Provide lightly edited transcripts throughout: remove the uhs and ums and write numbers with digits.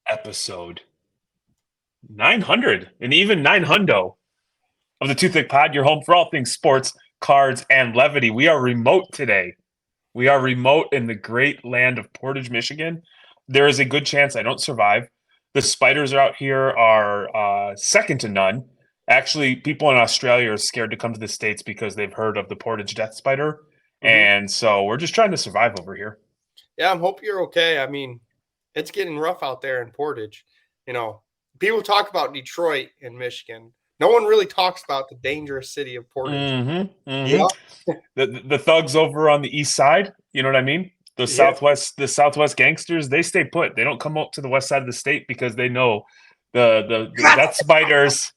Episode 900 and even 900 of the Too Thick Pod, your home for all things sports, cards, and levity. We are remote today. We are remote in the great land of Portage, Michigan. There is a good chance I don't survive. The spiders out here are second to none. Actually, people in Australia are scared to come to the States because they've heard of the Portage death spider. And so we're just trying to survive over here. Yeah, I hope you're okay. I mean, it's getting rough out there in Portage. You know, people talk about Detroit and Michigan. No one really talks about the dangerous city of Portage. Yeah. The thugs over on the east side, you know what I mean? The Southwest gangsters, they stay put. They don't come out to the west side of the state because they know the death spiders.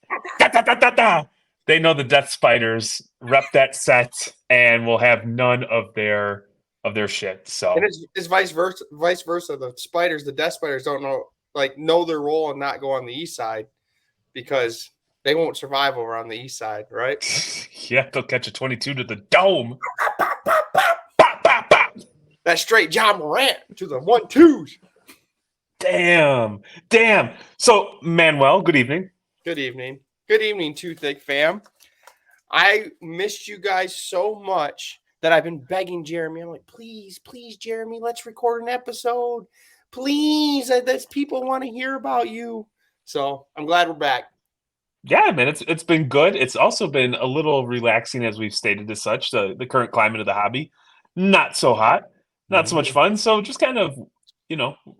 They know the death spiders rep that set and will have none of their shit. So and it's vice versa. The spiders, the death spiders, don't know their role and not go on the east side because they won't survive over on the east side, right? Yeah, they'll catch a 22 to the dome. That straight John Morant to the 1-2s. Damn. So, Manuel, good evening. Good evening, Too Thick fam. I missed you guys so much that I've been begging Jeremy. I'm like, please, Jeremy, let's record an episode. Please, these people want to hear about you. So I'm glad we're back. Yeah, man, it's been good. It's also been a little relaxing, as we've stated as such. The current climate of the hobby, not so hot, not so much fun. So just kind of,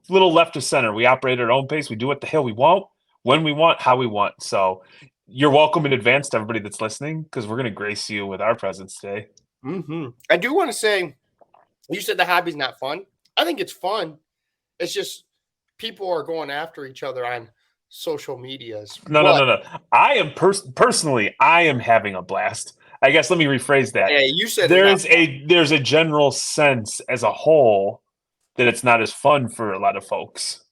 little left of center. We operate at our own pace. We do what the hell we want, when we want, how we want. So you're welcome in advance to everybody that's listening because we're going to grace you with our presence today. I do want to say, you said the hobby's not fun. I think it's fun. It's just people are going after each other on social medias. No. I am personally, I am having a blast. I guess let me rephrase that. Yeah, you said there's a general sense as a whole that it's not as fun for a lot of folks.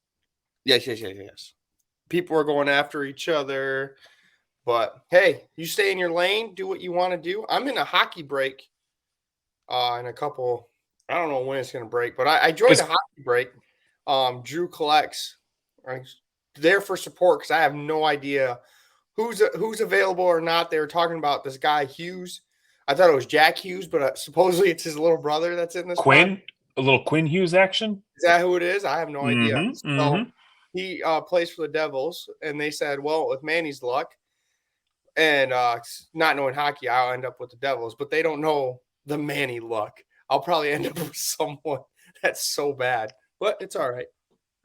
Yes. People are going after each other. But hey, you stay in your lane, do what you want to do. I'm in a hockey break in a couple. I don't know when it's going to break, but I joined a hockey break. Drew collects. I'm there for support because I have no idea who's available or not. They were talking about this guy Hughes. I thought it was Jack Hughes, but supposedly it's his little brother that's in this. Quinn, a little Quinn Hughes action. Is that who it is? I have no idea. So he plays for the Devils, and they said, well, with Manny's luck. And not knowing hockey, I'll end up with the Devils, but they don't know the Manny luck. I'll probably end up with someone that's so bad, but it's all right.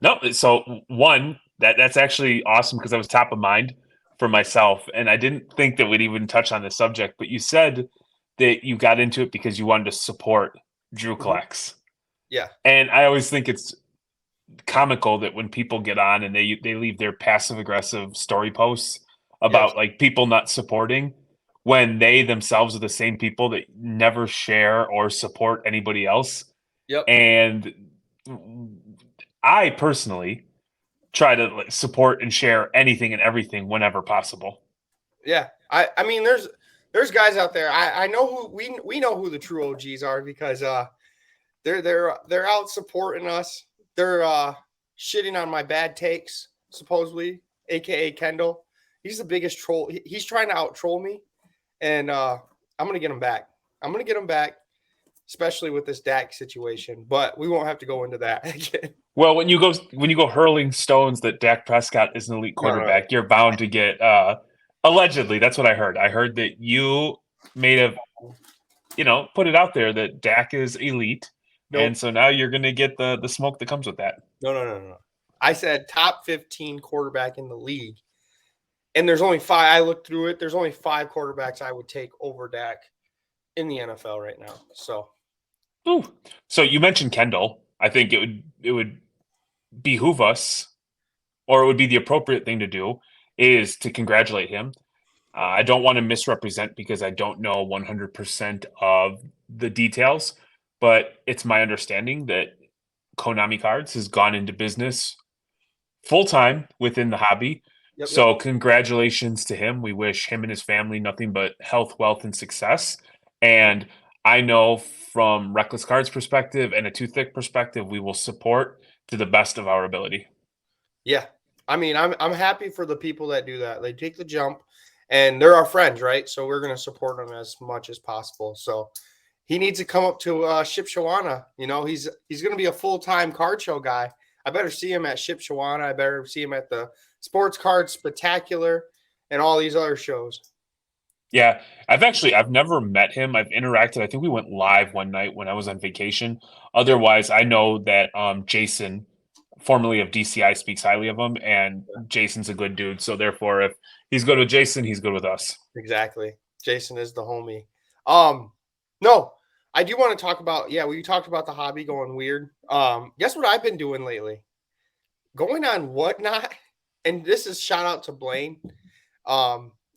No, so one, that's actually awesome because I was top of mind for myself, and I didn't think that we'd even touch on this subject, but you said that you got into it because you wanted to support Drew Collects. Yeah. And I always think it's comical that when people get on and they leave their passive-aggressive story posts about like people not supporting when they themselves are the same people that never share or support anybody else. Yep. And I personally try to support and share anything and everything whenever possible. Yeah. I mean, there's guys out there. I know who we know who the true OGs are because they're out supporting us. They're shitting on my bad takes, supposedly, aka Kendall. He's the biggest troll. He's trying to out-troll me, and I'm going to get him back. Especially with this Dak situation, but we won't have to go into that again. Well, when you go hurling stones that Dak Prescott is an elite quarterback, you're bound to get allegedly. That's what I heard. I heard that you may have, put it out there that Dak is elite, and so now you're going to get the smoke that comes with that. No. I said top 15 quarterback in the league. And there's only 5. I looked through it. There's only 5 quarterbacks I would take over Dak in the NFL right now. So you mentioned Kendall. I think it would behoove us, or it would be the appropriate thing to do, is to congratulate him. I don't want to misrepresent because I don't know 100% of the details, but it's my understanding that Konami Cards has gone into business full-time within the hobby Yep. Yep. So congratulations to him. We wish him and his family nothing but health, wealth, and success. And I know from Reckless Cards perspective and a Too Thick perspective, we will support to the best of our ability. Yeah. I mean, I'm happy for the people that do that. They take the jump and they're our friends, right? So we're going to support them as much as possible. So he needs to come up to Shipshawana. You know, he's going to be a full-time card show guy. I better see him at Shipshawana. I better see him at the Sports Card Spectacular and all these other shows. Yeah, I've never met him. I've interacted. I think we went live one night when I was on vacation. Otherwise, I know that Jason, formerly of DCI, speaks highly of him, and Jason's a good dude. So therefore, if he's good with Jason, he's good with us. Exactly. Jason is the homie. No, I do want to talk about, we talked about the hobby going weird. Guess what I've been doing lately? Going on Whatnot, and this is shout out to Blaine.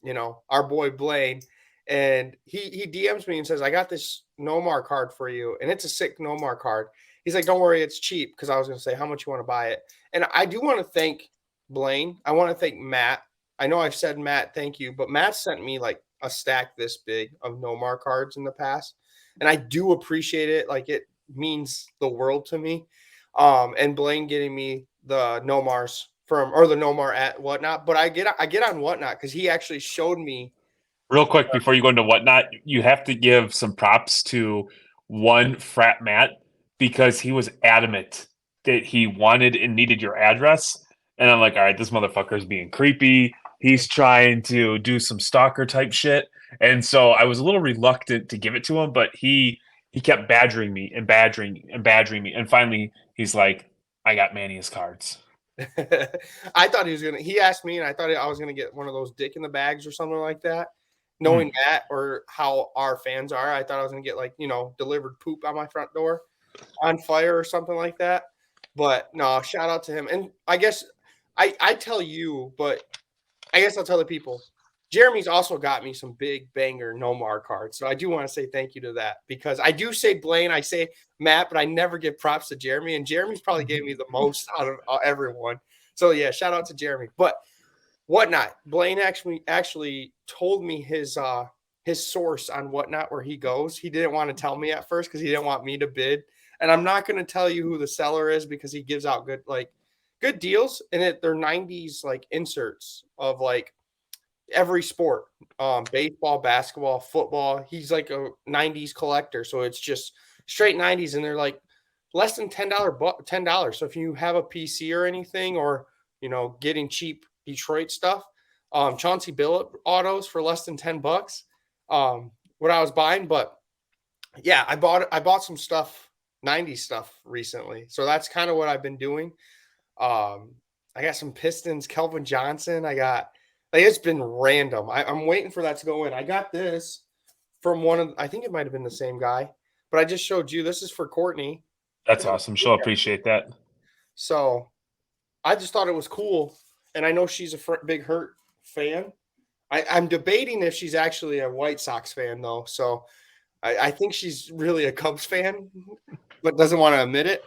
You know, our boy Blaine, and he DMs me and says, I got this Nomar card for you, and it's a sick Nomar card. He's like, don't worry, it's cheap, because I was going to say, how much you want to buy it? And I do want to thank Blaine. I want to thank Matt. I know I've said Matt, thank you, but Matt sent me like a stack this big of Nomar cards in the past, and I do appreciate it. Like, it means the world to me. And Blaine getting me the Nomars or the Nomar at Whatnot, but I get on Whatnot because he actually showed me. Real quick before you go into Whatnot, you have to give some props to one frat Matt because he was adamant that he wanted and needed your address. And I'm like, all right, this motherfucker is being creepy. He's trying to do some stalker type shit. And so I was a little reluctant to give it to him, but he kept badgering me and badgering me. And finally he's like, I got Manny's cards. I thought he asked me, and I thought I was gonna get one of those dick in the bags or something like that. Knowing Matt or how our fans are, I thought I was gonna get, like, you know, delivered poop on my front door on fire or something like that. But no, shout out to him. And I guess I tell you, but I guess I'll tell the people. Jeremy's also got me some big banger Nomar cards. So I do want to say thank you to that, because I do say Blaine, I say Matt, but I never give props to Jeremy. And Jeremy's probably gave me the most out of everyone. So yeah, shout out to Jeremy. But Whatnot, Blaine actually told me his source on Whatnot, where he goes. He didn't want to tell me at first because he didn't want me to bid. And I'm not going to tell you who the seller is, because he gives out good deals. And they're 90s like inserts of like every sport, baseball, basketball, football. He's like a 90s collector. So it's just straight 90s, and they're like less than $10. So if you have a PC or anything, or, you know, getting cheap Detroit stuff, Chauncey Billup autos for less than $10, what I was buying. But yeah, I bought some stuff, 90s stuff recently. So that's kind of what I've been doing. I got some Pistons, Kelvin Johnson. It's been random. I'm waiting for that to go in. I got this from I think it might have been the same guy, but I just showed you. This is for Courtney. That's awesome. She'll appreciate that. So I just thought it was cool. And I know she's a big Hurt fan. I'm debating if she's actually a White Sox fan, though. So I think she's really a Cubs fan, but doesn't want to admit it.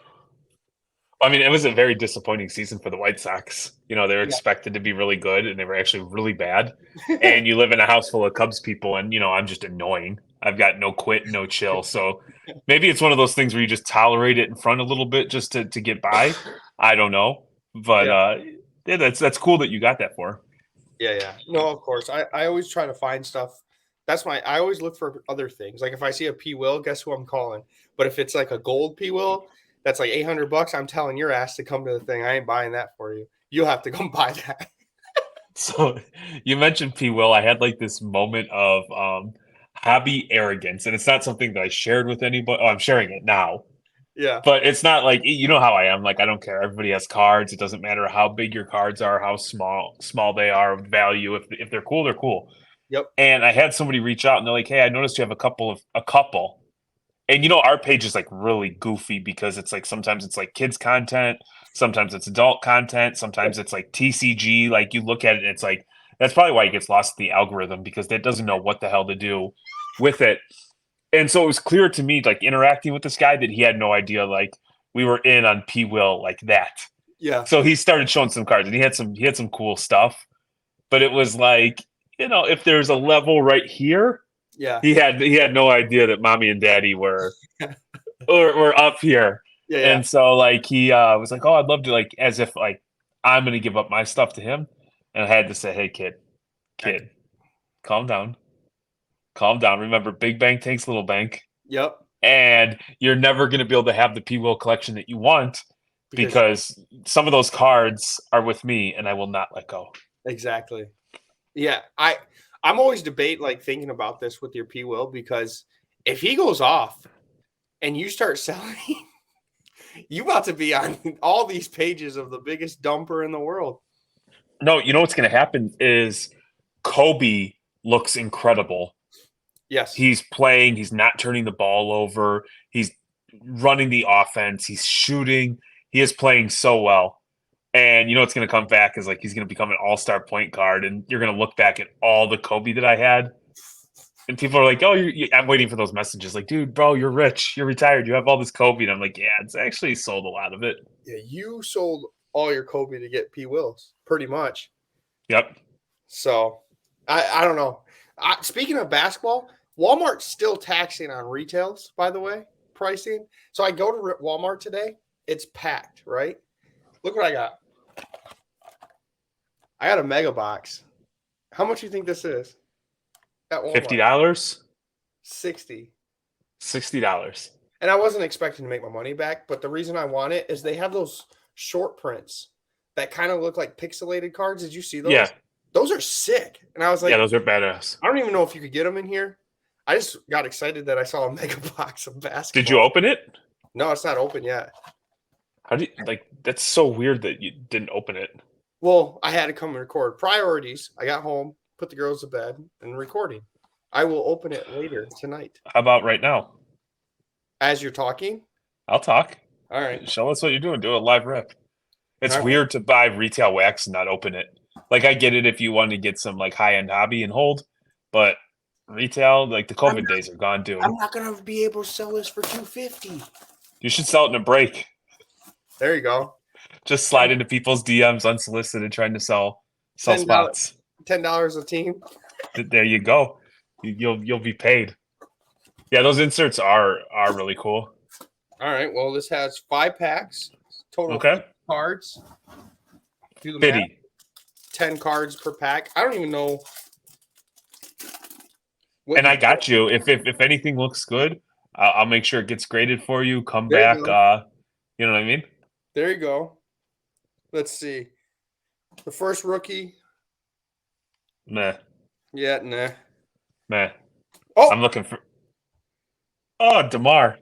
I mean, it was a very disappointing season for the White Sox. You know, they were expected to be really good, and they were actually really bad. And you live in a house full of Cubs people, and, you know, I'm just annoying. I've got no quit, no chill. So maybe it's one of those things where you just tolerate it in front a little bit just to get by. I don't know. But that's cool that you got that for. Yeah. No, of course. I always try to find stuff. I always look for other things. Like if I see a P Will, guess who I'm calling? But if it's like a gold P Will, that's like $800, I'm telling your ass to come to the thing. I ain't buying that for you. You'll have to come buy that. So you mentioned P. Will. I had like this moment of hobby arrogance, and it's not something that I shared with anybody. Oh, I'm sharing it now. Yeah. But it's not like, you know how I am. Like, I don't care. Everybody has cards. It doesn't matter how big your cards are, how small they are of value. If they're cool, they're cool. Yep. And I had somebody reach out, and they're like, hey, I noticed you have a couple. And, you know, our page is like really goofy because it's like sometimes it's like kids content, sometimes it's adult content, sometimes it's like TCG. Like you look at it and it's like, that's probably why it gets lost in the algorithm, because that doesn't know what the hell to do with it. And so it was clear to me, like interacting with this guy, that he had no idea like we were in on P. Will like that. Yeah. So he started showing some cards, and he had some cool stuff. but it was like, if there's a level right here, Yeah. he had no idea that mommy and daddy were up here. Yeah. Yeah. And so like he was like, "Oh, I'd love to," like as if like I'm gonna give up my stuff to him. And I had to say, "Hey kid, calm down. Calm down. Remember, big bank takes little bank. Yep. And you're never gonna be able to have the P Will collection that you want Because because some of those cards are with me and I will not let go." exactly. Yeah. I'm always thinking about this with your P Will, because if he goes off and you start selling, you about to be on all these pages of the biggest dumper in the world. No, you know what's gonna happen is Kobe looks incredible. Yes. He's playing, he's not turning the ball over, he's running the offense, he's shooting, he is playing so well. And you know what's gonna come back is like he's gonna become an all-star point guard, and you're gonna look back at all the Kobe that I had. And people are like, "Oh, I'm waiting for those messages." Like, "Dude, bro, you're rich. You're retired. You have all this Kobe." And I'm like, "Yeah, it's actually sold a lot of it." Yeah, you sold all your Kobe to get P Wills, pretty much. Yep. So I don't know. Speaking of basketball, Walmart's still taxing on retails, by the way, pricing. So I go to Walmart today. It's packed, right? Look what I got. I got a megabox. How much do you think this is at Walmart? $50, 60. $60. And I wasn't expecting to make my money back, but the reason I want it is they have those short prints that kind of look like pixelated cards. Did you see those? Yeah. Those are sick. And I was like, Yeah, those are badass. I don't even know if you could get them in here. I just got excited that I saw a mega box of basketball. Did you open it? No, it's not open yet. How do you, like, that's so weird that you didn't open it. Well, I had to come and record. Priorities. I got home, put the girls to bed, and recording. I will open it later tonight. How about right now? As you're talking? I'll talk. All right. Show us what you're doing. Do a live rip. It's All right. weird to buy retail wax and not open it. Like, I get it if you want to get some like high-end hobby and hold, but retail, like the COVID days are gone, dude. I'm not gonna be able to sell this for $250. You should sell it in a break. There you go. Just slide into people's DMs unsolicited, trying to sell $10 spots. $10 a team. There you go. You'll be paid. Yeah, those inserts are really cool. All right. Well, this has 5 packs, total Okay. cards. Do the math. 50. 10 cards per pack. I don't even know. And I got you. If anything looks good, I'll make sure it gets graded for you. Come There you back. You know what I mean? There you go. Let's see. The first rookie. Meh. Yeah, nah. Meh. Oh, I'm looking for. Oh, DeMar,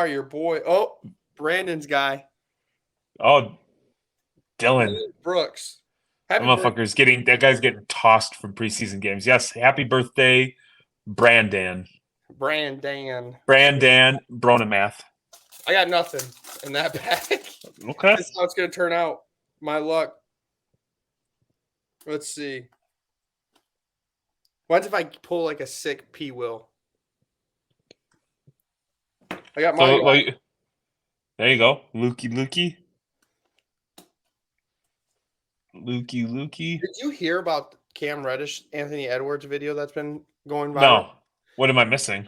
your boy. Oh, Brandon's guy. Oh, Dylan. Brooks. That motherfucker's that guy's getting tossed from preseason games. Yes, happy birthday, Brandon. Brandon. Bronamath. I got nothing in that pack. Okay. That's how it's going to turn out. My luck. Let's see. What if I pull like a sick P Will? I got my. There you go. Lukey. Did you hear about Cam Reddish, Anthony Edwards video that's been going viral? No. What am I missing?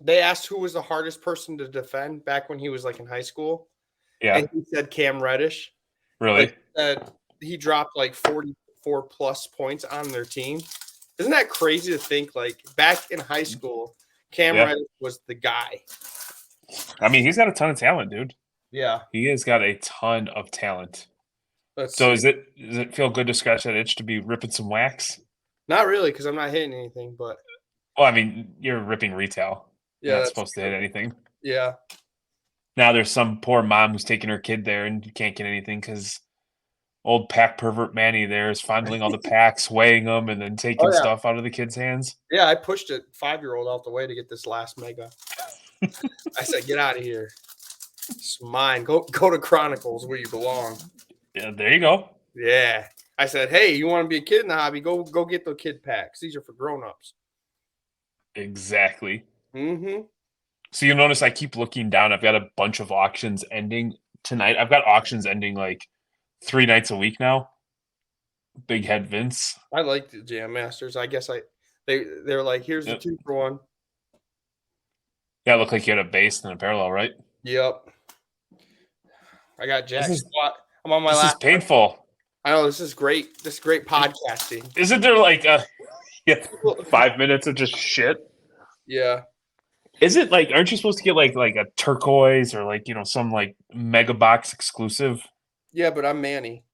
They asked who was the hardest person to defend back when he was like in high school. Yeah. And he said Cam Reddish. Really? He dropped like 44 plus points on their team. Isn't that crazy to think? Like back in high school, Cam Reddish was the guy. I mean, he's got a ton of talent, dude. Yeah. He has got a ton of talent. Does it feel good to scratch that itch to be ripping some wax? Not really, because I'm not hitting anything, but well, I mean, you're ripping retail. Yeah, you're not supposed to hit anything. Yeah. Now there's some poor mom who's taking her kid there and you can't get anything because old pack pervert Manny there is fondling all the packs, weighing them, and then taking stuff out of the kid's hands. Yeah, I pushed a 5-year-old out the way to get this last mega. I said, "Get out of here. It's mine. Go to Chronicles where you belong." Yeah, there you go. Yeah. I said, "Hey, you want to be a kid in the hobby? Go get the kid packs. These are for grown-ups." Exactly. Mm-hmm. So you'll notice I keep looking down. I've got a bunch of auctions ending tonight. I've got auctions ending like 3 nights a week now. Big head Vince. I like the Jam Masters. I guess they're like, here's the Yep. 2-for-1. Yeah, it looked like you had a base and a parallel, right? Yep. I got This Jack is Squat. I'm on my this is last. painful. I know this is great. This is great podcasting. Isn't there like 5 minutes of just shit? Yeah. Is it like aren't you supposed to get like a turquoise or like some like megabox exclusive? Yeah, but I'm Manny,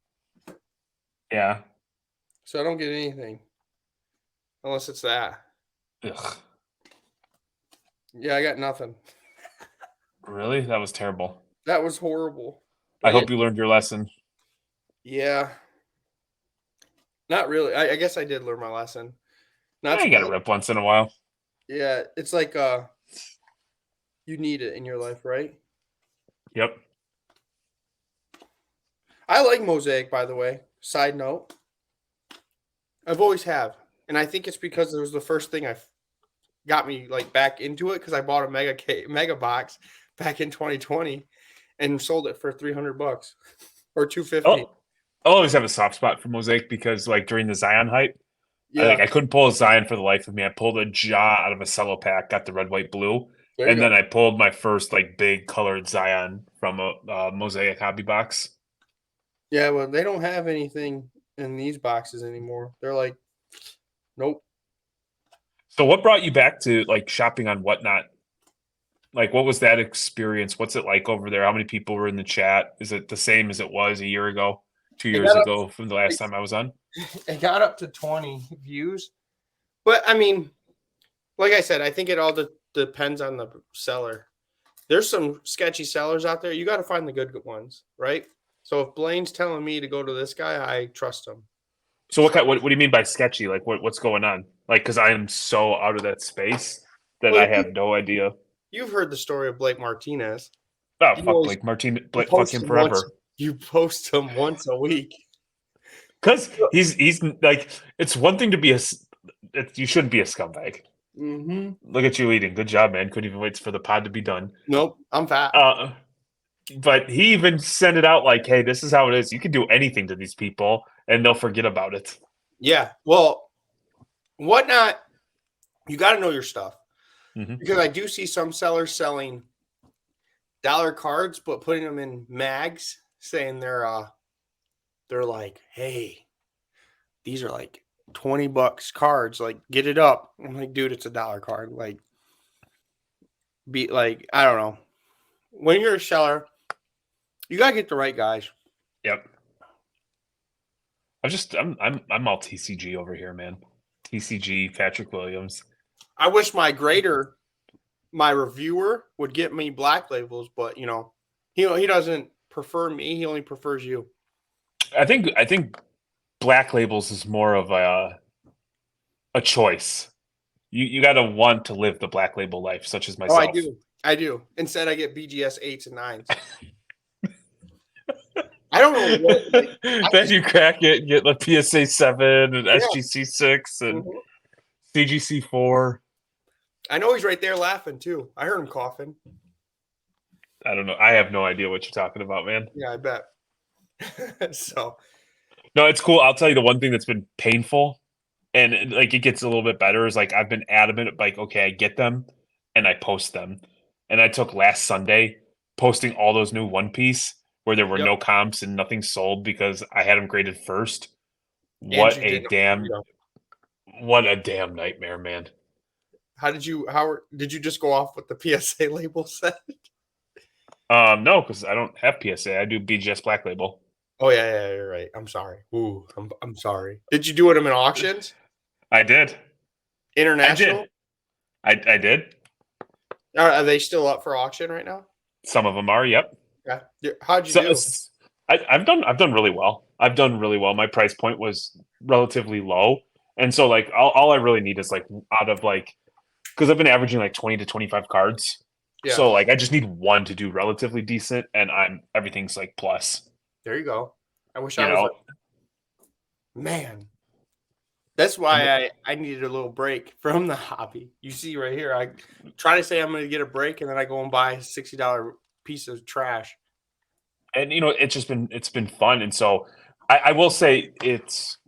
Yeah. so I don't get anything unless it's that. Ugh. Yeah, I got nothing. Really? That was terrible. That was horrible. I hope you learned your lesson. Yeah. Not really. I guess I did learn my lesson. Yeah, you got to rip once in a while. Yeah, it's like you need it in your life, right? Yep. I like Mosaic, by the way. Side note. I've always have. And I think it's because it was the first thing got me like back into it because I bought a mega box back in 2020 and sold it for $300 or $250. Oh, I'll always have a soft spot for Mosaic because like during the Zion hype, Yeah. I couldn't pull a Zion for the life of me. I pulled a jaw out of a cello pack, got the red, white, blue, There you and go. then I pulled my first like big colored Zion from a Mosaic hobby box. Yeah, well, they don't have anything in these boxes anymore. They're like, nope. So, what brought you back to like shopping on Whatnot? Like, what was that experience? What's it like over there? How many people were in the chat? Is it the same as it was a year ago, 2 years ago from the last time I was on? It got up to 20 views. But I mean, like I said, I think it all depends on the seller. There's some sketchy sellers out there. You got to find the good ones, right? So if Blaine's telling me to go to this guy, I trust him. So what do you mean by sketchy? Like what's going on? Like because I am so out of that space that Well, I have no idea. you've heard the story of Blake Martinez. Oh You fuck always Blake Martin, you Blake, fuck post him him forever. you post him once a week. Because he's like it's one thing to be you shouldn't be a scumbag. Mm-hmm. Look at you eating. Good job, man. Couldn't even wait for the pod to be done. Nope, I'm fat. But he even sent it out like, hey, this is how it is. You can do anything to these people and they'll forget about it. Yeah. Well, Whatnot, you got to know your stuff. Mm-hmm. Because I do see some sellers selling dollar cards, but putting them in mags, saying they're like, hey, these are like $20 cards. Like, get it up. I'm like, dude, it's a dollar card. Like, I don't know. When you're a seller, you gotta get the right guys. Yep. I'm all TCG over here, man. TCG, Patrick Williams. I wish my reviewer would get me black labels, but he doesn't prefer me. He only prefers you. I think black labels is more of a choice. You got to want to live the black label life, such as myself. Oh, I do. Instead, I get BGS 8s and 9s. I don't know what. Then you crack it and get the PSA 7 and SGC 6 and CGC 4. I know he's right there laughing too. I heard him coughing. I don't know. I have no idea what you're talking about, man. Yeah, I bet. So, no, it's cool. I'll tell you the one thing that's been painful, and like it gets a little bit better, is like I've been adamant, like okay, I get them and I post them, and I took last Sunday posting all those new One Piece where there were no comps and nothing sold because I had them graded first. What a damn nightmare, man. How did you just go off what the PSA label said? No, because I don't have PSA. I do BGS Black Label. Oh yeah, you're right. I'm sorry. Ooh, I'm sorry. Did you do them in auctions? I did. International? I did. Are they still up for auction right now? Some of them are. Yep. Yeah. How'd you do? I've done really well. I've done really well. My price point was relatively low, and so like all I really need is like out of like because I've been averaging like 20 to 25 cards. Yeah. So like I just need one to do relatively decent, and everything's like plus. There you go. I wish I was. Man, that's why I needed a little break from the hobby. You see right here, I try to say I'm going to get a break, and then I go and buy a $60 piece of trash. And it's been fun, and so I will say it's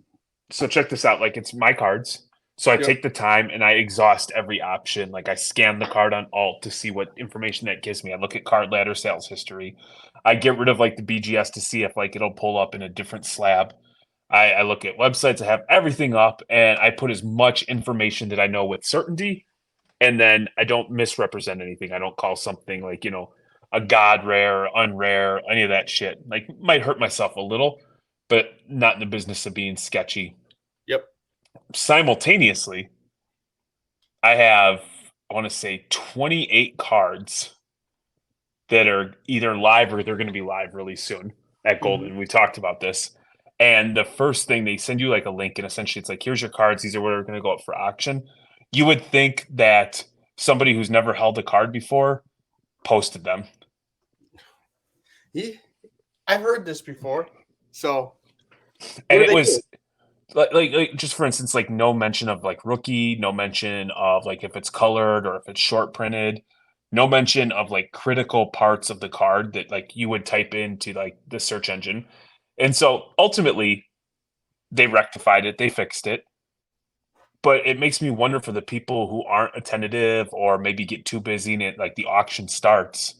So check this out. Like it's my cards. So I Yep. take the time and I exhaust every option. Like I scan the card on Alt to see what information that gives me. I look at card ladder sales history. I get rid of like the BGS to see if like it'll pull up in a different slab. I look at websites. I have everything up and I put as much information that I know with certainty. And then I don't misrepresent anything. I don't call something like, a god rare, unrare, any of that shit. Like might hurt myself a little, but not in the business of being sketchy. Yep. Simultaneously, I have, I want to say 28 cards that are either live or they're going to be live really soon at Mm-hmm. Golden. We talked about this. And the first thing they send you like a link, and essentially it's like, here's your cards. These are what are going to go up for auction. You would think that somebody who's never held a card before posted them. Yeah, I've heard this before. So, And what do it they was do? like just for instance, like no mention of like rookie, no mention of like if it's colored or if it's short printed, no mention of like critical parts of the card that like you would type into like the search engine. And so ultimately they rectified it, they fixed it. But it makes me wonder for the people who aren't attentive or maybe get too busy and it, like the auction starts,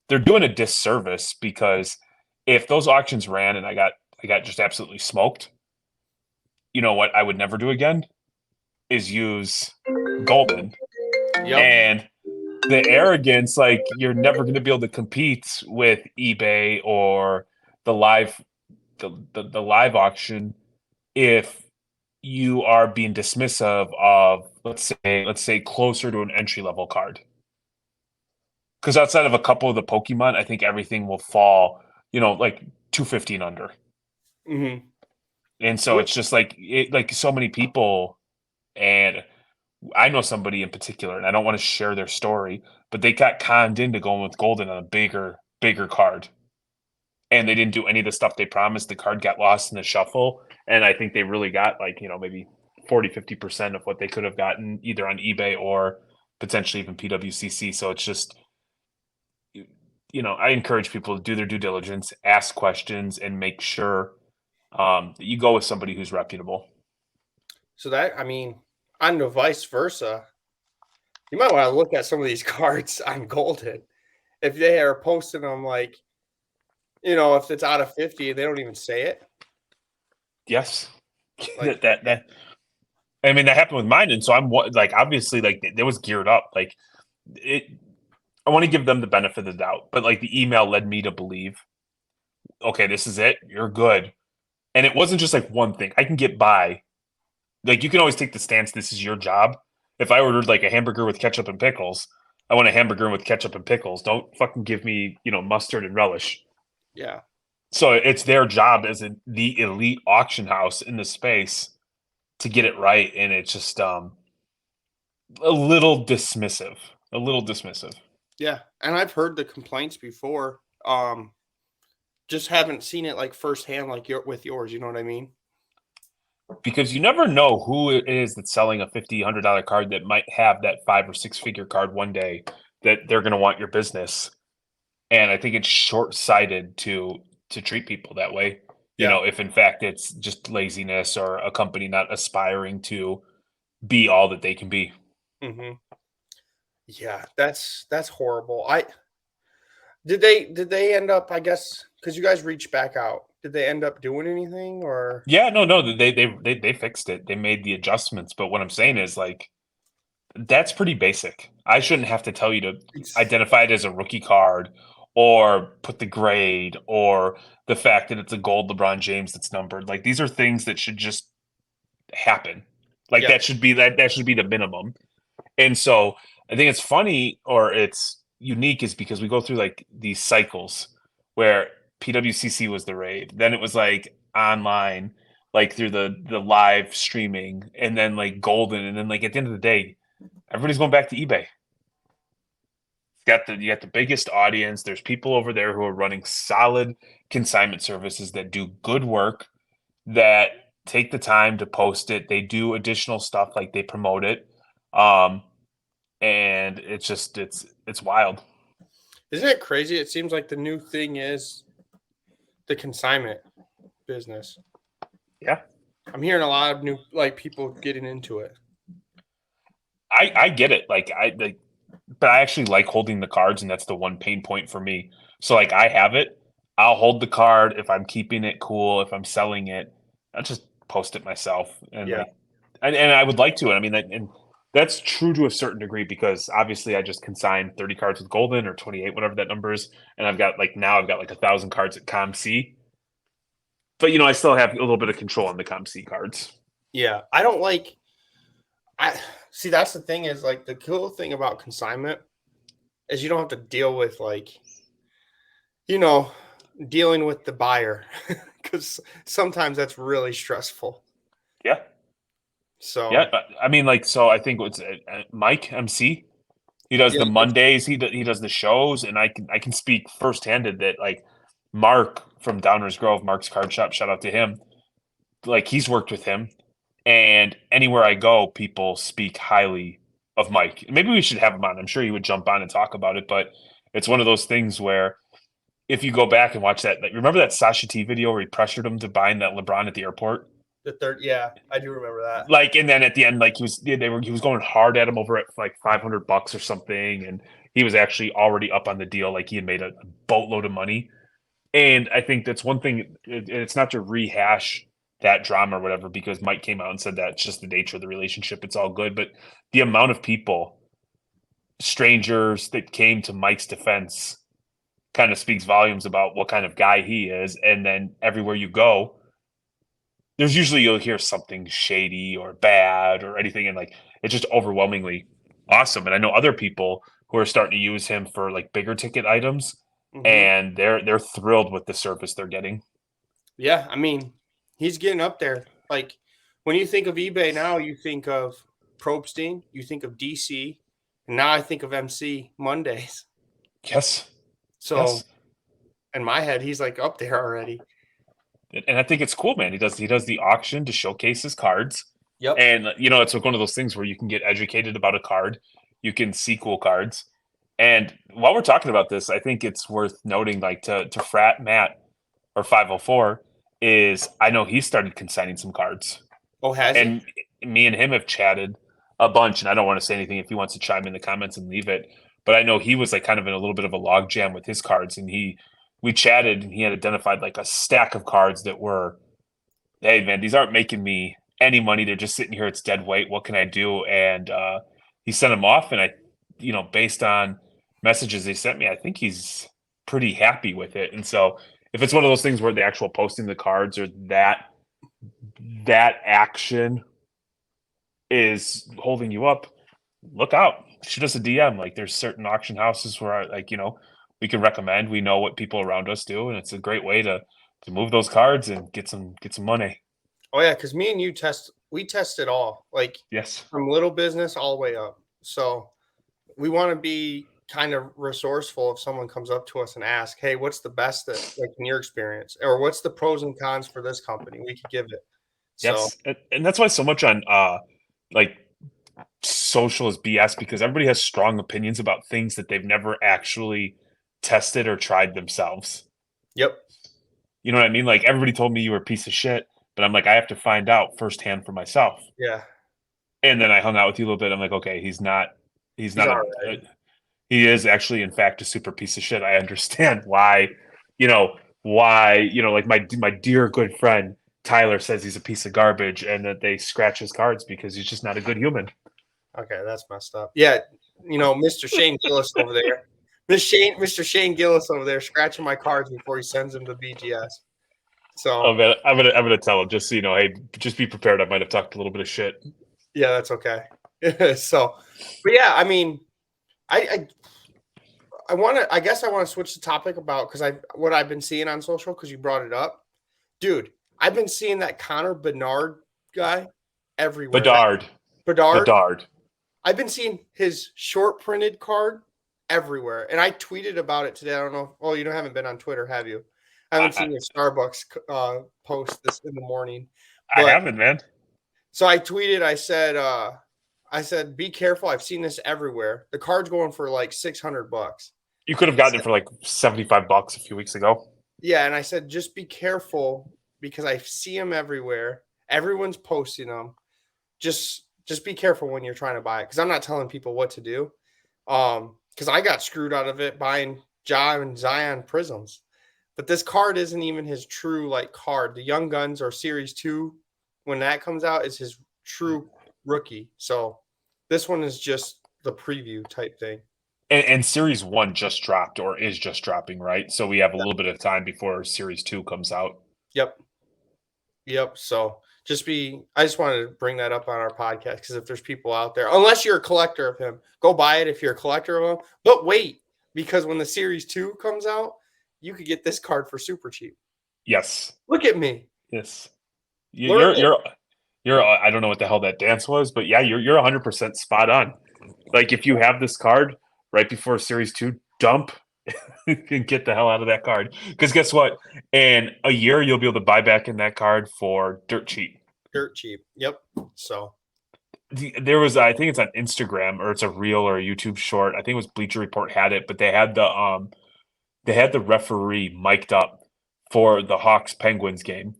they're doing a disservice because if those auctions ran and I got just absolutely smoked, you know what I would never do again is use Golden. Yep. And the arrogance, like you're never going to be able to compete with eBay or the live the live auction if you are being dismissive of let's say closer to an entry level card. Because outside of a couple of the Pokemon, I think everything will fall, like 250 and under. Mm-hmm. And so What? it's just like so many people, and I know somebody in particular, and I don't want to share their story, but they got conned into going with Golden on a bigger card. And they didn't do any of the stuff they promised. The card got lost in the shuffle. And I think they really got like, maybe 40-50% of what they could have gotten either on eBay or potentially even PWCC. So it's just, I encourage people to do their due diligence, ask questions, and make sure that you go with somebody who's reputable. So that, I mean, on the vice versa, you might want to look at some of these cards on Golden. If they are posting them like, if it's out of 50, they don't even say it. Yes. Like, that I mean, that happened with mine. And so I'm like, obviously, like, it was geared up. Like, it, I want to give them the benefit of the doubt, but like the email led me to believe, okay, this is it. You're good. And it wasn't just like one thing. I can get by. Like, you can always take the stance, this is your job. If I ordered like a hamburger with ketchup and pickles, I want a hamburger with ketchup and pickles. Don't fucking give me, mustard and relish. yeah. So it's their job as the elite auction house in the space to get it right. And it's just a little dismissive. A little dismissive. Yeah. And I've heard the complaints before. Just haven't seen it like firsthand, like with yours. You know what I mean? Because you never know who it is that's selling a $50, $100 card that might have that 5 or 6 figure card one day that they're going to want your business. And I think it's short-sighted to treat people that way. Yeah. If in fact it's just laziness or a company not aspiring to be all that they can be. Mm-hmm. Yeah, that's horrible. Did they end up, I guess, because you guys reached back out, did they end up doing anything or? Yeah, no, they fixed it. They made the adjustments. But what I'm saying is like that's pretty basic. I shouldn't have to tell you to It's identify it as a rookie card or put the grade or the fact that it's a gold LeBron James that's numbered. Like these are things that should just happen. Like Yeah. that should be the minimum. And so I think it's funny or it's unique is because we go through like these cycles where PWCC was the rave, then it was like online, like through the live streaming, and then like golden, and then like at the end of the day, everybody's going back to eBay. You got the biggest audience. There's people over there who are running solid consignment services that do good work, that take the time to post it. They do additional stuff like they promote it. And it's just it's wild. Isn't it crazy? It seems like the new thing is the consignment business. Yeah. I'm hearing a lot of new people getting into it. I get it. But I actually like holding the cards, and that's the one pain point for me. So like I have it, I'll hold the card if I'm keeping it cool. If I'm selling it, I'll just post it myself, and Yeah. and I would like to. And I mean, and that's true to a certain degree because obviously I just consigned 30 cards with Golden or 28, whatever that number is, and I've got like 1,000 cards at ComC. But I still have a little bit of control on the ComC cards. Yeah. I don't like. I see. That's the thing is the cool thing about consignment is you don't have to deal with dealing with the buyer because sometimes that's really stressful. Yeah. So Yeah, I mean, so I think what's Mike MC. He does yeah, the Mondays. He does the shows, and I can speak firsthand that like Mark from Downers Grove, Mark's Card Shop. Shout out to him. Like he's worked with him, and anywhere I go, people speak highly of Mike. Maybe we should have him on. I'm sure he would jump on and talk about it. But it's one of those things where if you go back and watch that, like, remember that Sasha T video where he pressured him to buying that LeBron at the airport? the third. Yeah, I do remember that. Like, and then at the end, like he was going hard at him over at like $500 or something, and he was actually already up on the deal. Like he had made a boatload of money, and I think that's one thing. It's not to rehash that drama or whatever because Mike came out and said that it's just the nature of the relationship. It's all good, but the amount of people, strangers that came to Mike's defense, kind of speaks volumes about what kind of guy he is. And then everywhere you go, there's usually you'll hear something shady or bad or anything, and like it's just overwhelmingly awesome. And I know other people who are starting to use him for like bigger ticket items, Mm-hmm. and they're thrilled with the service they're getting. Yeah, I mean, he's getting up there. Like when you think of eBay now, you think of Probstein, you think of DC, and now I think of MC Mondays. Yes, So yes, in my head, he's like up there already. and I think it's cool, man. He does the auction to showcase his cards, Yep. and it's like one of those things where you can get educated about a card, you can see cool cards. And while we're talking about this, I think it's worth noting, like to Frat Matt or 504, is I know he started consigning some cards, Oh, has he? and me and him have chatted a bunch. And I don't want to say anything if he wants to chime in the comments and leave it, but I know he was like kind of in a little bit of a log jam with his cards, and we chatted, and he had identified like a stack of cards that were, hey man, these aren't making me any money. They're just sitting here. It's dead weight. What can I do? And he sent them off, and based on messages they sent me, I think he's pretty happy with it. And so, if it's one of those things where the actual posting the cards or that action is holding you up, look out. Shoot us a DM. Like there's certain auction houses where we can recommend. We know what people around us do, and it's a great way to move those cards and get some money. Oh yeah, because me and you we test it all, like Yes. from little business all the way up. So we want to be kind of resourceful if someone comes up to us and asks, "Hey, what's the best that like in your experience, or what's the pros and cons for this company?" We could give it. So Yes. And that's why so much on like social is BS because everybody has strong opinions about things that they've never actually tested or tried themselves. yep, You know what I mean? Like everybody told me you were a piece of shit, but I'm like, I have to find out firsthand for myself. yeah, And then I hung out with you a little bit. I'm like, okay, he's he's not all a right. he is actually in fact a super piece of shit. I understand why, you know, like my dear good friend Tyler says he's a piece of garbage and that they scratch his cards because he's just not a good human. Okay, that's messed up. Yeah, Mr. Shane Gillis over there, Mr. Shane Gillis over there, scratching my cards before he sends them to BGS. Oh So man, I'm gonna tell him just so you know, hey, just be prepared. I might have talked a little bit of shit. yeah, that's okay. So, but yeah, I mean, I want to. I guess I want to switch the topic about because what I've been seeing on social because you brought it up, dude. I've been seeing that Connor Bedard guy everywhere. Bedard, Bedard. Bedard. I've been seeing his short printed card everywhere, and I tweeted about it today. I don't know. Oh, you haven't been on Twitter, have you? I haven't seen your Starbucks post this in the morning, I but haven't, man. so I tweeted. I said, be careful. I've seen this everywhere. The card's going for like $600. You could have gotten it for like $75 a few weeks ago. Yeah, and I said, just be careful because I see them everywhere. Everyone's posting them. Just be careful when you're trying to buy it, because I'm not telling people what to do. Because I got screwed out of it buying Ja and Zion Prisms. But this card isn't even his true card. The Young Guns or Series 2, when that comes out, is his true rookie. So this one is just the preview type thing. And Series 1 just dropped or is just dropping, right? So we have a little bit of time before Series 2 comes out. Yep. So I just wanted to bring that up on our podcast, because if there's people out there, unless you're a collector of him, go buy it if you're a collector of him. But wait, because when the Series 2 comes out, you could get this card for super cheap. Yes. Look at me. Yes. You're I don't know what the hell that dance was, but yeah, you're 100% spot on. Like, if you have this card right before Series 2 dump, and get the hell out of that card. Because guess what? In a year, you'll be able to buy back in that card for dirt cheap. Dirt cheap. Yep. So there was, I think it's on Instagram, or it's a reel or a YouTube short. I think it was Bleacher Report had it, but they had the referee mic'd up for the Hawks Penguins game,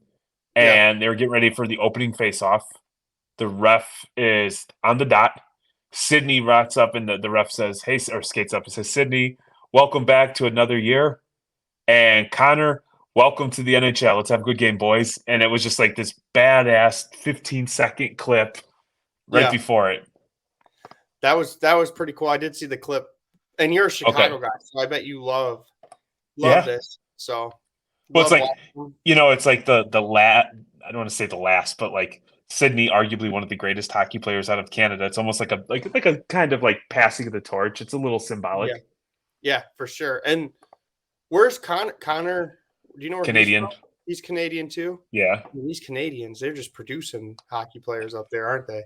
and they were getting ready for the opening face-off. The ref is on the dot. Sydney rocks up, and the ref says, "Hey," or skates up and says, "Sydney, welcome back to another year." And Connor, welcome to the NHL. Let's have a good game, boys. And it was just like this badass 15-second clip right before it. That was pretty cool. I did see the clip. And you're a Chicago guy, so I bet you love this. So, well, it's like, it's like the last, I don't want to say the last, but like Sydney, arguably one of the greatest hockey players out of Canada. It's almost like a kind of like passing of the torch. It's a little symbolic. Yeah, for sure. And where's Connor? Do you know where Canadian? He's Canadian too? Yeah. These Canadians, they're just producing hockey players up there, aren't they?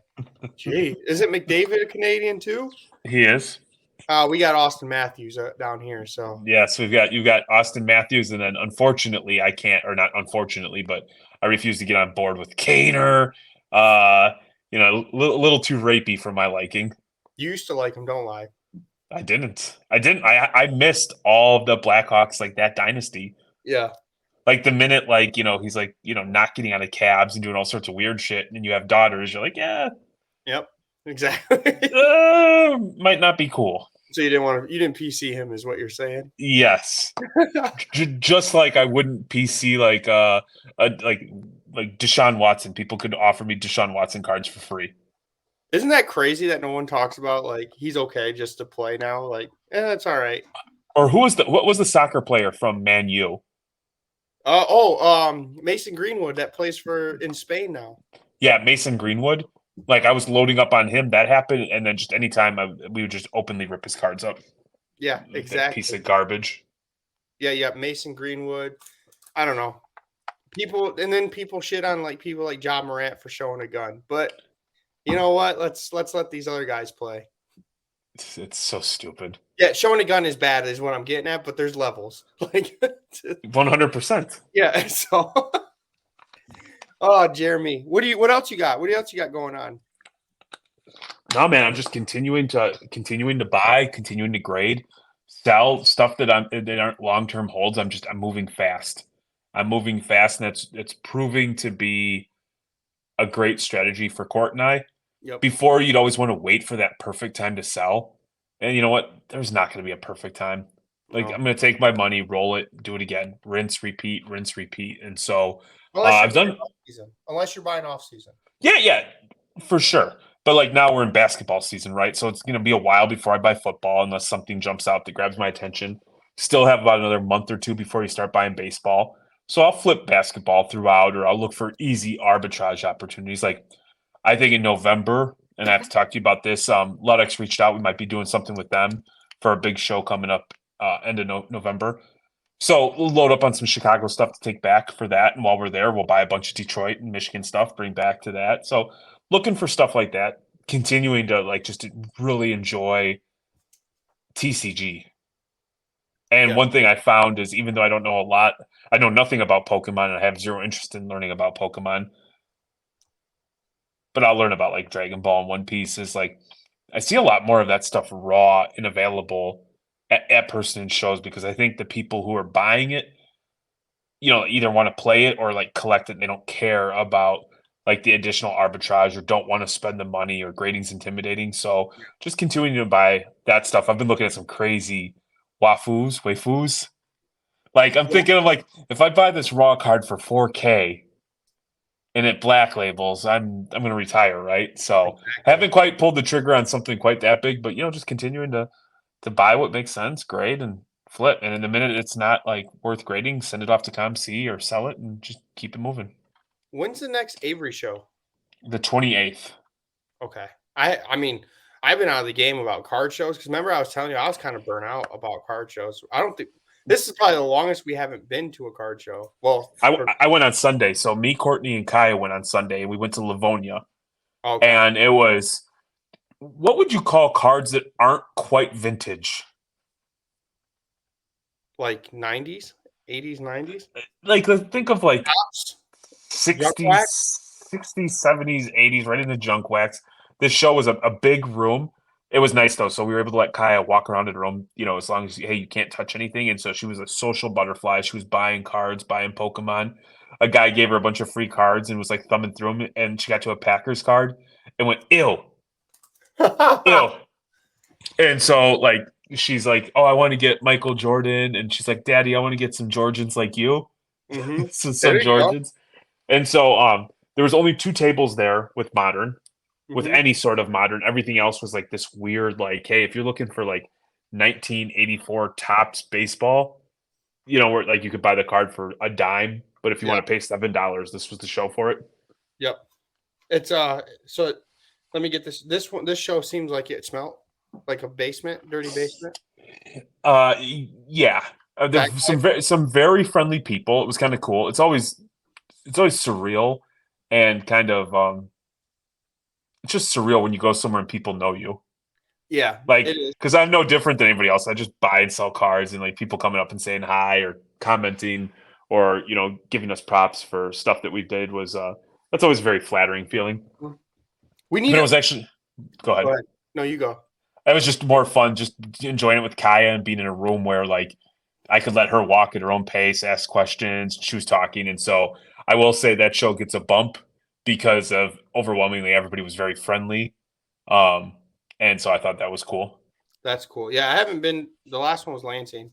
Gee, isn't McDavid a Canadian too? He is. We got Austin Matthews down here. So yes, you've got Austin Matthews, and then unfortunately I can't, or not unfortunately, but I refuse to get on board with Kaner. A little too rapey for my liking. You used to like him, don't lie. I didn't. I missed all of the Blackhawks, like that dynasty. Yeah. Like the minute, he's like, not getting out of cabs and doing all sorts of weird shit, and you have daughters, you're like, yeah. Yep. Exactly. Might not be cool. So you didn't PC him, is what you're saying? Yes. Just like I wouldn't PC like Deshaun Watson. People could offer me Deshaun Watson cards for free. Isn't that crazy that no one talks about, like, he's okay just to play now? Like, it's all right. Or what was the soccer player from Man U? Mason Greenwood that plays in Spain now. Yeah, Mason Greenwood. Like, I was loading up on him. That happened, and then just anytime we would just openly rip his cards up. Yeah, exactly. Piece of garbage. Yeah, Mason Greenwood. I don't know. People shit on people like Ja Morant for showing a gun, but you know what? Let's let these other guys play. It's so stupid. Yeah, showing a gun is bad, is what I'm getting at, but there's levels. 100%. Yeah. So, oh, Jeremy, what else you got? What else you got going on? No, man, I'm just continuing to buy, continuing to grade, sell stuff that aren't long-term holds. I'm moving fast. And it's proving to be a great strategy for Court and I. Yep. Before, you'd always want to wait for that perfect time to sell. And you know what? There's not going to be a perfect time. I'm going to take my money, roll it, do it again, rinse, repeat. And so I've done. Unless you're buying off season. Yeah, for sure. But now we're in basketball season, right? So it's going to be a while before I buy football, unless something jumps out that grabs my attention. Still have about another month or two before you start buying baseball. So I'll flip basketball throughout, or I'll look for easy arbitrage opportunities. Like, I think in November, and I have to talk to you about this, Ludex reached out. We might be doing something with them for a big show coming up end of November. So we'll load up on some Chicago stuff to take back for that. And while we're there, we'll buy a bunch of Detroit and Michigan stuff, bring back to that. So looking for stuff like that, continuing to just to really enjoy TCG. And one thing I found is, even though I don't know a lot, I know nothing about Pokemon, and I have zero interest in learning about Pokemon, but I'll learn about Dragon Ball and One Piece. Is I see a lot more of that stuff raw and available at person in shows, because I think the people who are buying it, either want to play it or collect it, and they don't care about like the additional arbitrage or don't want to spend the money or grading's intimidating. So just continuing to buy that stuff. I've been looking at some crazy waifus. Like I'm Yeah, thinking of like if I buy this raw card for 4K and it black labels, I'm gonna retire, right? So exactly. haven't quite pulled the trigger on something quite that big, but just continuing to buy what makes sense, grade and flip. And in the minute it's not like worth grading, send it off to ComC or sell it and just keep it moving. When's the next Avery show? The 28th. Okay. I mean, I've been out of the game about card shows because remember I was telling you I was kind of burnt out about card shows. I don't think this is probably the longest we haven't been to a card show. Well, I went on Sunday. So me, Courtney, and Kaya went on Sunday, and we went to Livonia. okay, And it was, what would you call cards that aren't quite vintage? like 90s, 80s, 90s. Like, think of like Tops, junk 60s, wax. 60s, 70s, 80s, right in the junk wax. This show was a big room. It was nice though, so we were able to let Kaya walk around in the room, as long as hey, you can't touch anything. And so she was a social butterfly. She was buying cards, buying Pokemon. A guy gave her a bunch of free cards and was like thumbing through them, and she got to a Packers card and went, ew, ew. And so like she's like, oh, I want to get Michael Jordan, and she's like, Daddy, I want to get some Georgians like you, hmm so some There you go. Georgians. And so there was only two tables there with modern, with hmm any sort of modern. Everything else was like this weird, like, hey, if you're looking for like 1984 tops baseball, where like you could buy the card for a dime, but if you Yeah. want to pay $7, this was the show for it. Yep. It's so let me get this show seems like it smelled like a basement, dirty basement. Yeah. That There's some very friendly people. It was kind of cool. It's always surreal and kind of it's just surreal when you go somewhere and people know you. yeah, Like, it is. because I'm no different than anybody else. I just buy and sell cards, and like people coming up and saying hi or commenting or giving us props for stuff that we did was that's always a very flattering feeling. We need But it to was actually go go ahead. ahead. No, you go. It was just more fun, just enjoying it with Kaya and being in a room where like I could let her walk at her own pace, ask questions. She was talking, and so I will say that show gets a bump because of overwhelmingly everybody was very friendly. Um, and so I thought that was cool. That's cool. Yeah, I haven't been. The last one was Lansing,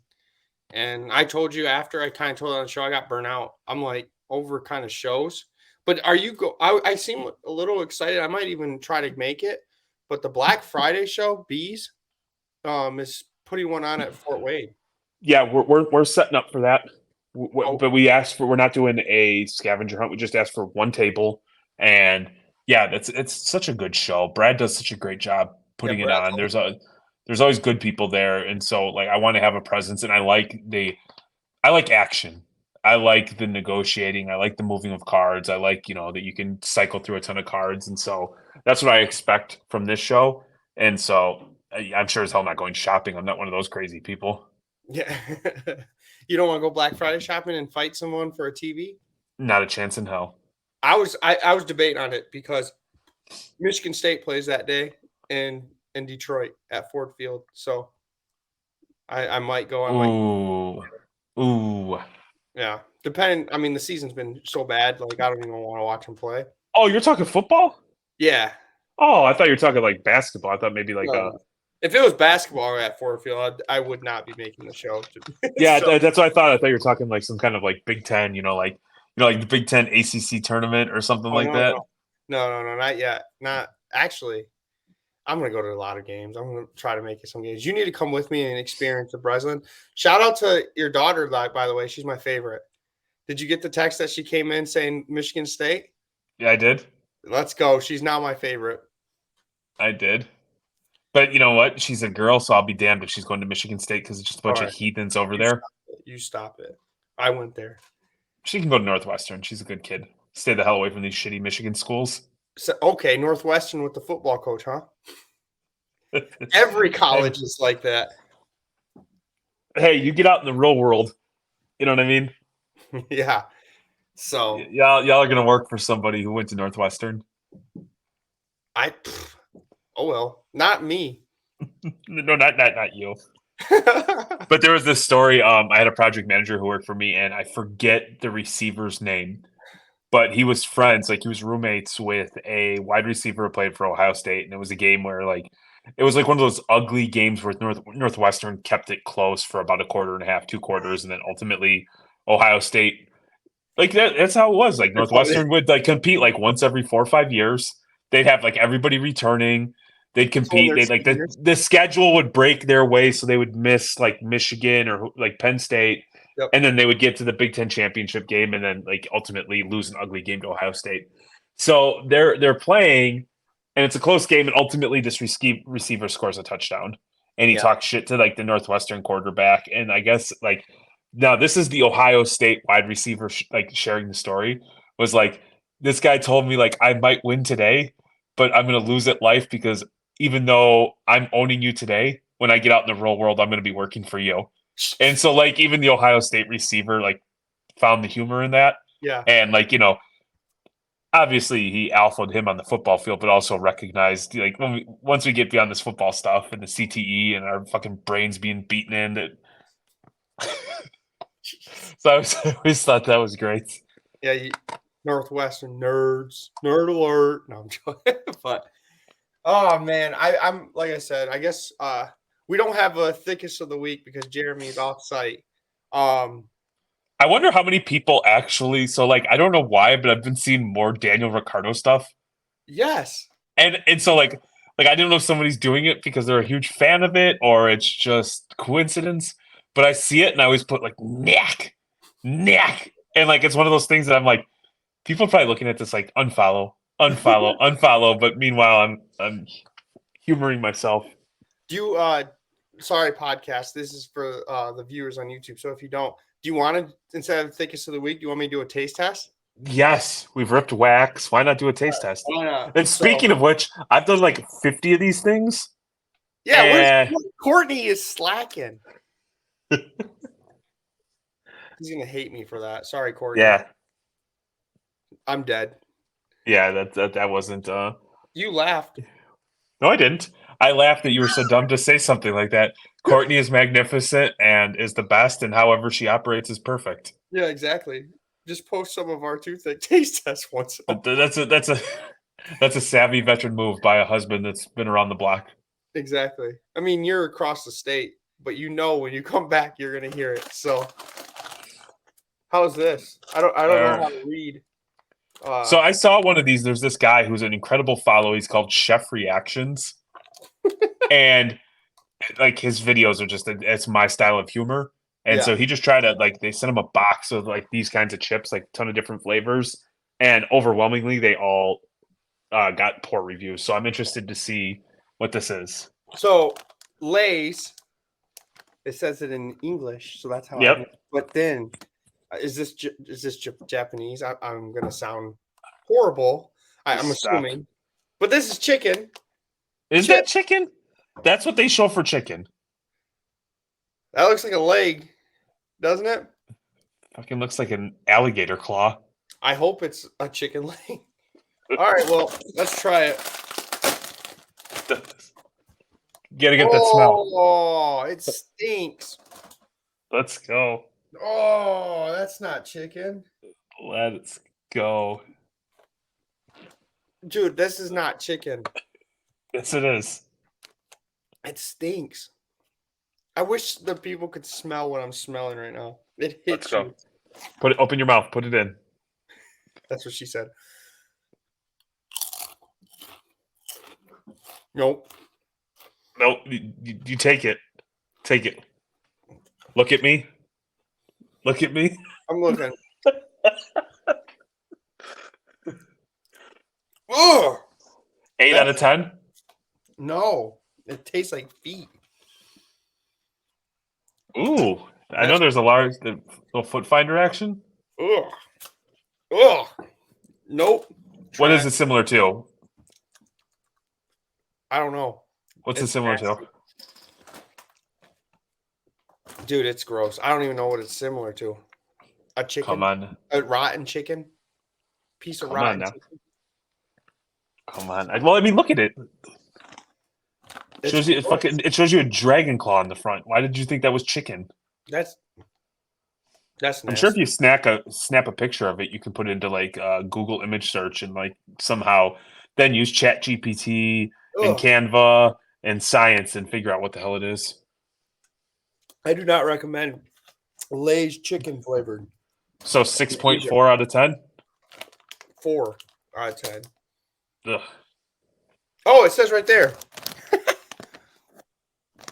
and I told you after I kind of told you on the show I got burnt out. I'm like over kind of shows. But are you go? I seem a little excited. I might even try to make it. But the Black Friday show, Bees, is putting one on at Fort Wade. Yeah, we're setting up for that. Oh, But we're not doing a scavenger hunt. We just asked for one table, and yeah, it's such a good show. Brad does such a great job yeah, putting it Brad's on. There's always good people there, and so like I want to have a presence, and I like action. I like the negotiating. I like the moving of cards. I like that you can cycle through a ton of cards, and so that's what I expect from this show. And so I'm sure as hell not going shopping. I'm not one of those crazy people. yeah. You don't want to go Black Friday shopping and fight someone for a TV? Not a chance in hell. I was debating on it because Michigan State plays that day in Detroit at Ford Field. So I might go. I might. Ooh, ooh. Yeah. Depending. I mean, the season's been so bad. Like I don't even want to watch them play. Oh, you're talking football? Yeah. Oh, I thought you were talking like basketball. I thought maybe like No. If it was basketball at Ford Field, I would not be making the show. yeah. So, That's what I thought. I thought you were talking like some kind of like Big Ten. Like the Big Ten ACC tournament or something oh like no, that. no, no, not yet. Not actually. I'm gonna go to a lot of games. I'm gonna try to make it some games. You need to come with me and experience the Breslin. Shout out to your daughter, by the way. She's my favorite. Did you get the text that she came in saying Michigan State? Yeah, I did. Let's go. She's now my favorite. I did. But you know what? She's a girl, so I'll be damned if she's going to Michigan State because it's just a bunch All of right. heathens over You there. stop it. You stop it. I went there. She can go to Northwestern. She's a good kid. Stay the hell away from these shitty Michigan schools. So, okay, Northwestern with the football coach, huh? Every college is like that. Hey, you get out in the real world. You know what I mean? Yeah. So Y'all are gonna work for somebody who went to Northwestern. oh well, not me. No, not you. But there was this story. I had a project manager who worked for me, and I forget the receiver's name, but he was friends, like he was roommates with a wide receiver who played for Ohio State, and it was a game where like it was like one of those ugly games where Northwestern kept it close for about a quarter and a half, 2 quarters, and then ultimately Ohio State like that's how it was. Like Northwestern would like compete like once every 4 or 5 years. They'd have like everybody returning. They'd compete. They'd like the schedule would break their way, so they would miss like Michigan or like Penn State, and then they would get to the Big Ten championship game, and then like ultimately lose an ugly game to Ohio State. So they're playing, and it's a close game, and ultimately this receiver scores a touchdown, and he talks shit to like the Northwestern quarterback, and I guess like now this is the Ohio State wide receiver like sharing the story was like this guy told me like I might win today, but I'm gonna lose at life because even though I'm owning you today, when I get out in the real world, I'm gonna be working for you. And so like even the Ohio State receiver like found the humor in that. Yeah. And like, obviously he alphaed him on the football field, but also recognized like once we get beyond this football stuff and the CTE and our fucking brains being beaten in that. So I always thought that was great. Yeah, Northwestern nerds, nerd alert. No, I'm joking. But oh man, I'm like I said, I guess we don't have a thickest of the week because Jeremy's off site. I wonder how many people actually. So like I don't know why, but I've been seeing more Daniel Ricciardo stuff. Yes, and so like I don't know if somebody's doing it because they're a huge fan of it or it's just coincidence. But I see it and I always put like knack, and like it's one of those things that I'm like, people are probably looking at this like unfollow, unfollow. But meanwhile, I'm humoring myself. Do you sorry podcast, this is for the viewers on YouTube, so if you don't, do you want to, instead of thickest of the week, do you want me to do a taste test? Yes, we've ripped wax. Why not do a taste test? Why not? And speaking of which, I've done like 50 of these things. Yeah, Courtney is slacking. He's gonna hate me for that. Sorry, Courtney. Yeah, I'm dead. Yeah, that wasn't. You laughed. No, I didn't. I laughed that you were so dumb to say something like that. Courtney is magnificent and is the best, and however she operates is perfect. Yeah, exactly. Just post some of our too thick taste tests once. That's a savvy veteran move by a husband that's been around the block. Exactly. I mean, you're across the state, but when you come back, you're gonna hear it. So, how's this? I don't know how to read. So I saw one of these. There's this guy who's an incredible follow. He's called Chef Reactions, and like his videos are just it's my style of humor. And so he just tried to like they sent him a box of like these kinds of chips, like a ton of different flavors, and overwhelmingly they all got poor reviews. So I'm interested to see what this is. So Lay's, it says it in English, so that's how. Yep. But then, is this Japanese? I'm gonna sound horrible. I'm assuming, but this is chicken. Is that chicken? That's what they show for chicken. That looks like a leg, doesn't it? Fucking looks like an alligator claw. I hope it's a chicken leg. All right, well, let's try it. Gotta get that smell. Oh, it stinks. Let's go. Oh, that's not chicken. Let's go. Dude, this is not chicken. Yes, it is. It stinks. I wish the people could smell what I'm smelling right now. It hits you. Open your mouth. Put it in. That's what she said. Nope. Nope. You take it. Take it. Look at me. Look at me. I'm looking. Ugh. 8 out of 10? No. It tastes like feet. Ooh. I know there's a little foot finder action. Ugh. Ugh. Nope. What is it similar to? I don't know. What's it similar to? Dude, it's gross. I don't even know what it's similar to. A chicken? Come on. A rotten chicken? Piece of rotten chicken? Come on. Well, I mean, look at it. It shows you a dragon claw in the front. Why did you think that was chicken? That's That's I'm sure if nasty. you snap a picture of it, you can put it into like Google image search and like somehow then use Chat GPT and Ugh. Canva and Science and figure out what the hell it is. I do not recommend Lay's chicken flavored. So 6.4 out of 10. 4 out of 10. Ugh, Oh, it says right there.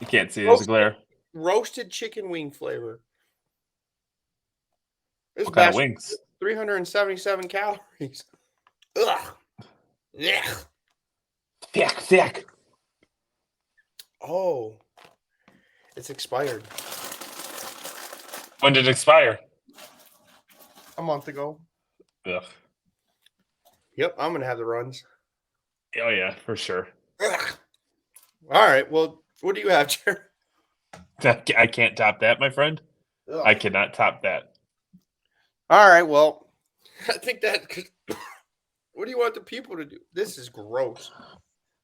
you can't see. There's a glare. Roasted chicken wing flavor. This What kind of batch wings? 377 calories. Ugh. Yeah. Thick. Oh. It's expired. When did it expire? A month ago. Ugh. Yep, I'm gonna have the runs. Oh yeah, for sure. Ugh. All right. Well, what do you have, Jerry? I can't top that, my friend. Ugh. I cannot top that. All right. Well, I think that. What do you want the people to do? This is gross.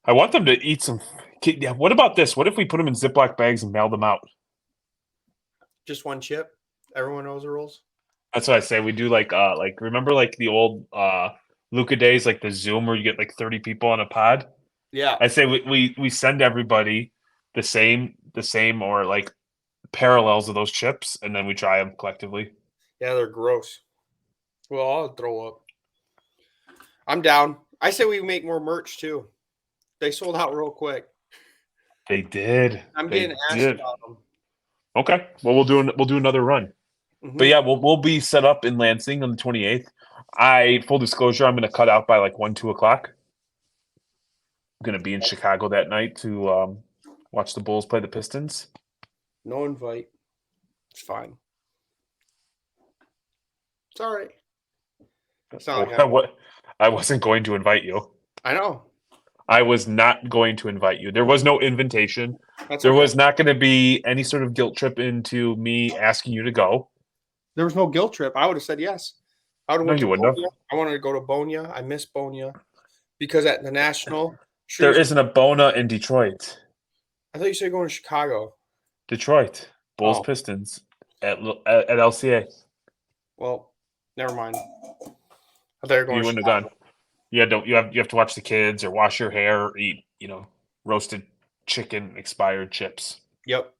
I want them to eat some. Yeah, what about this? What if we put them in Ziploc bags and mail them out? Just one chip. Everyone knows the rules. That's what I say. We do like remember like the old Luca days, like the Zoom where you get like 30 people on a pod. Yeah. I say we send everybody the same or like parallels of those chips, and then we try them collectively. Yeah, they're gross. Well, I'll throw up. I'm down. I say we make more merch too. They sold out real quick. They did. I'm They getting asked did. about them. Okay. Well, we'll do another run. Mhm. But yeah, we'll be set up in Lansing on the 28th. Full disclosure, I'm going to cut out by like 1-2 o'clock. I'm going to be in Chicago that night to watch the Bulls play the Pistons. No invite. It's fine. It's all right. It's not like I wasn't going to invite you. I know. I was not going to invite you. There was no invitation. That's There okay. was not going to be any sort of guilt trip into me asking you to go. There was no guilt trip. I would have said yes. I would have No, went you to wouldn't have. Bonia. I wanted to go to Bonia. I miss Bonia because at the National. There isn't a Bona in Detroit. I thought you said going to Chicago. Detroit. Bulls Oh. Pistons at LCA. Well, never mind. I thought you were going You to wouldn't Chicago. have gone. You have to watch the kids or wash your hair or eat, roasted chicken expired chips. Yep.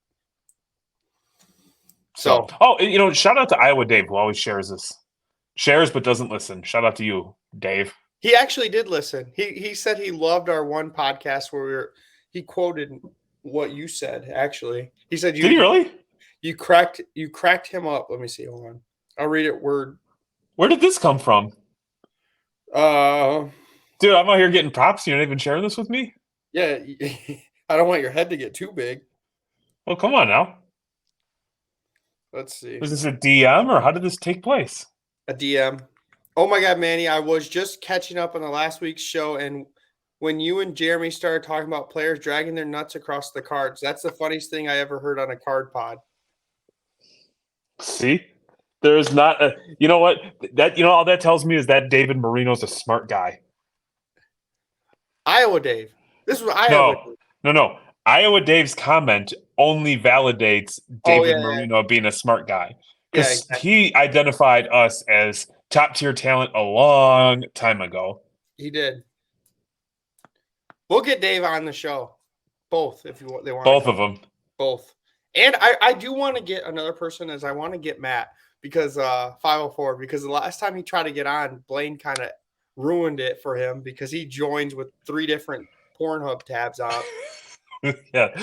So, shout out to Iowa Dave, who always shares this. Shares but doesn't listen. Shout out to you, Dave. He actually did listen. He said he loved our one podcast where he quoted what you said. Actually, he said Did he really? You cracked him up. Let me see. Hold on. I'll read it word. Where did this come from? Dude, I'm out here getting props. You're not even sharing this with me? Yeah, I don't want your head to get too big. Well, come on now. Let's see. Was this a DM or how did this take place? A DM. Oh my God, Manny, I was just catching up on the last week's show, and when you and Jeremy started talking about players dragging their nuts across the cards, that's the funniest thing I ever heard on a card pod. See? There's not a, you know what? All that tells me is that David Marino's a smart guy. Iowa Dave. This was Iowa Dave. No. Iowa Dave's comment only validates David Marino being a smart guy. Because he identified us as top-tier talent a long time ago. He did. We'll get Dave on the show. Both, if they want. Both of them. Both. And I do want to get another person, as I want to get Matt, because 504, because the last time he tried to get on, Blaine kind of ruined it for him because he joins with 3 different Pornhub tabs on. Yeah,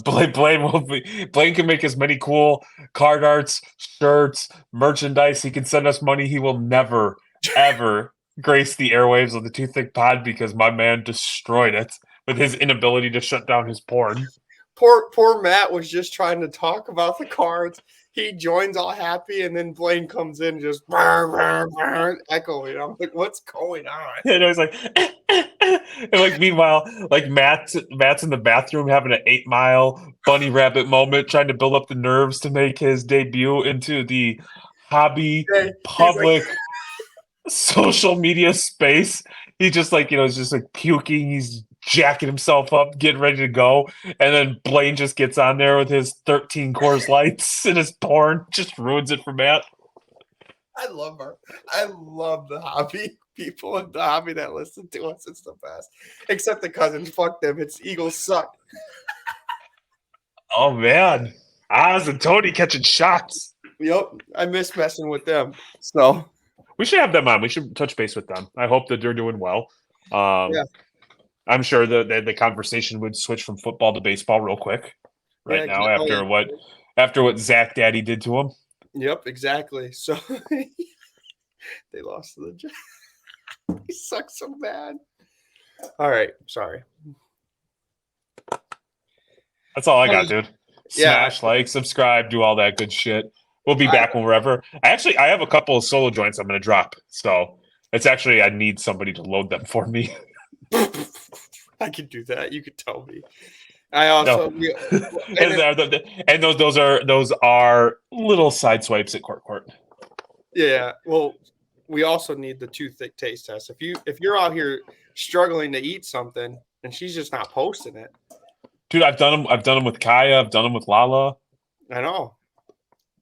Blaine can make as many cool card arts, shirts, merchandise. He can send us money. He will never, ever grace the airwaves of the Too Thick Pod because my man destroyed it with his inability to shut down his porn. Poor Matt was just trying to talk about the cards. He joins all happy, and then Blaine comes in just echoing. I'm like, what's going on? And I was like, and like meanwhile, like Matt's in the bathroom having an 8 Mile bunny rabbit moment, trying to build up the nerves to make his debut into the hobby public social media space. He just is just like puking. He's jacking himself up, getting ready to go. And then Blaine just gets on there with his 13 Coors Lights and his porn, just ruins it for Matt. I love the hobby people and the hobby that listen to us. It's the best. Except the cousins. Fuck them. It's Eagles suck. Oh man, Oz and Tony catching shots. Yep. I miss messing with them. So We should have them on. We should touch base with them. I hope that they're doing well. Yeah. I'm sure the conversation would switch from football to baseball real quick right now after what Zach Daddy did to him. Yep, exactly. So they lost to the Jets. He sucks so bad. All right, sorry. That's all I got, dude. Yeah. Smash, like, subscribe, do all that good shit. We'll be back whenever. I have a couple of solo joints I'm going to drop. So it's actually, I need somebody to load them for me. I could do that. You could tell me. I also and those are little side swipes at court. Yeah. Well, we also need the too thick taste test. If you're out here struggling to eat something and she's just not posting it. Dude, I've done them with Kaya, I've done them with Lala. I know.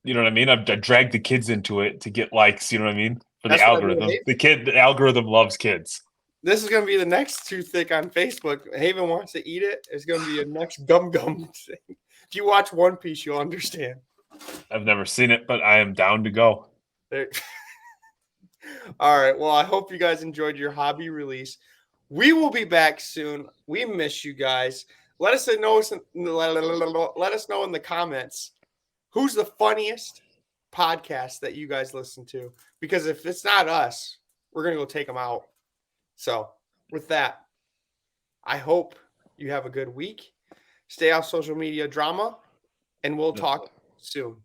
You know what I mean? I've dragged the kids into it to get likes, you know what I mean? For the algorithm. The algorithm loves kids. This is going to be the next too thick on Facebook. Haven wants to eat it. It's going to be a next gum thing. If you watch One Piece, you'll understand. I've never seen it, but I am down to go. All right. Well, I hope you guys enjoyed your hobby release. We will be back soon. We miss you guys. Let us know in the comments who's the funniest podcast that you guys listen to. Because if it's not us, we're going to go take them out. So with that, I hope you have a good week. Stay off social media drama, and we'll talk soon.